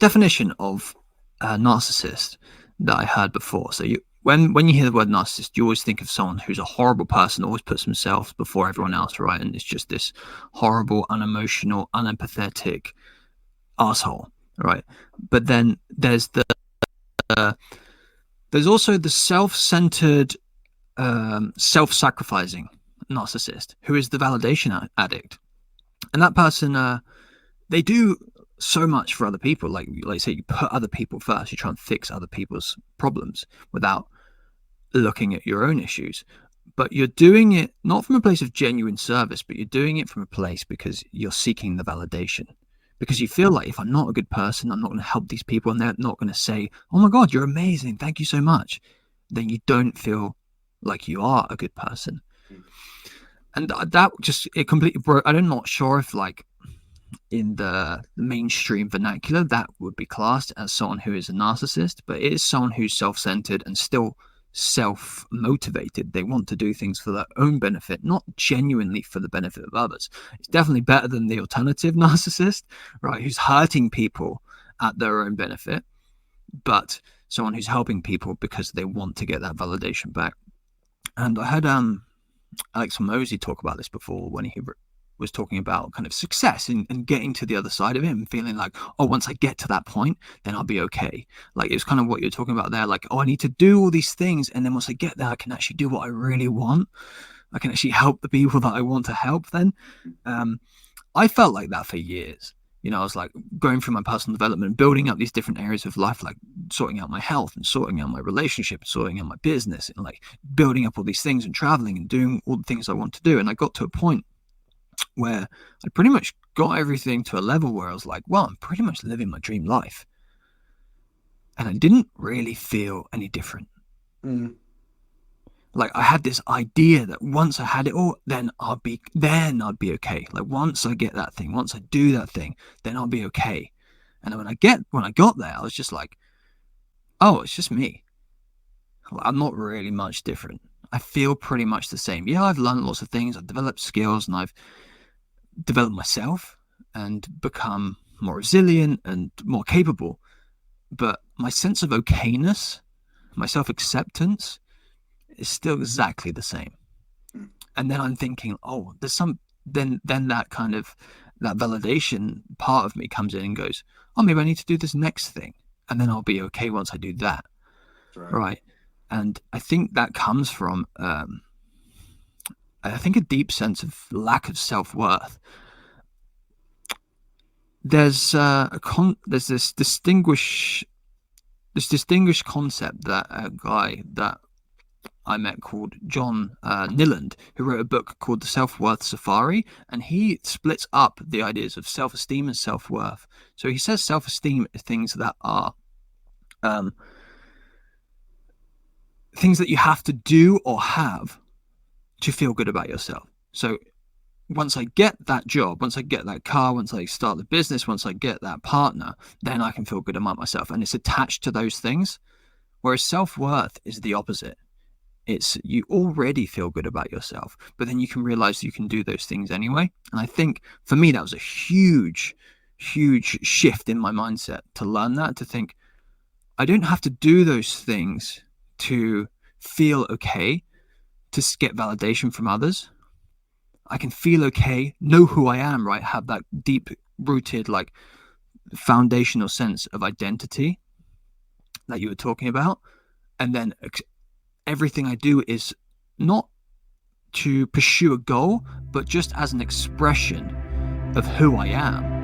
definition of a narcissist that I heard before. So when you hear the word narcissist, you always think of someone who's a horrible person, always puts themselves before everyone else, right? And it's just this horrible, unemotional, unempathetic asshole, right? But then there's also the self-centered, self-sacrificing narcissist who is the validation addict, and that person, they do so much for other people. Like say, you put other people first. You try and fix other people's problems without looking at your own issues. But you're doing it not from a place of genuine service, but you're doing it from a place because you're seeking the validation. Because you feel like, if I'm not a good person, I'm not going to help these people, and they're not going to say, "Oh my God, you're amazing, thank you so much," then you don't feel like you are a good person. And that just, it completely broke. I'm not sure if, like, in the mainstream vernacular, that would be classed as someone who is a narcissist, but it is someone who's self-centered and still self-motivated. They want to do things for their own benefit, not genuinely for the benefit of others. It's definitely better than the alternative narcissist, right, who's hurting people at their own benefit, but someone who's helping people because they want to get that validation back. And I heard Alex Hormozy talk about this before, when he was talking about kind of success and getting to the other side of it and feeling like, oh, once I get to that point, then I'll be okay. Like, it's kind of what you're talking about there. Like, oh, I need to do all these things, and then once I get there, I can actually do what I really want. I can actually help the people that I want to help then. I felt like that for years. You know, I was like going through my personal development, building up these different areas of life, like sorting out my health and sorting out my relationship, sorting out my business, and like building up all these things and traveling and doing all the things I want to do. And I got to a point where I pretty much got everything to a level where I was like, well, I'm pretty much living my dream life. And I didn't really feel any different. Like, I had this idea that once I had it all, then I'd be okay. Like, once I get that thing, once I do that thing, then I'll be okay. And when I got there, I was just like, oh, it's just me. I'm not really much different. I feel pretty much the same. Yeah, I've learned lots of things. I've developed skills, and I've developed myself and become more resilient and more capable. But my sense of okayness, my self-acceptance, is still exactly the same. And then I'm thinking, oh, there's then that kind of, that validation part of me comes in and goes, oh, maybe I need to do this next thing, and then I'll be okay once I do that. Right. And I think that comes from I think a deep sense of lack of self-worth. There's this distinguished concept that a guy that I met called John Niland, who wrote a book called The Self-Worth Safari, and he splits up the ideas of self-esteem and self-worth. So he says self-esteem is things that are things that you have to do or have to feel good about yourself. So once I get that job, once I get that car, once I start the business, once I get that partner, then I can feel good about myself. And it's attached to those things. Whereas self-worth is the opposite. It's, you already feel good about yourself, but then you can realize you can do those things anyway. And I think for me, that was a huge shift in my mindset to learn that, to think I don't have to do those things to feel okay, to get validation from others. I can feel okay, know who I am, right? Have that deep rooted, like, foundational sense of identity that you were talking about. And then everything I do is not to pursue a goal, but just as an expression of who I am.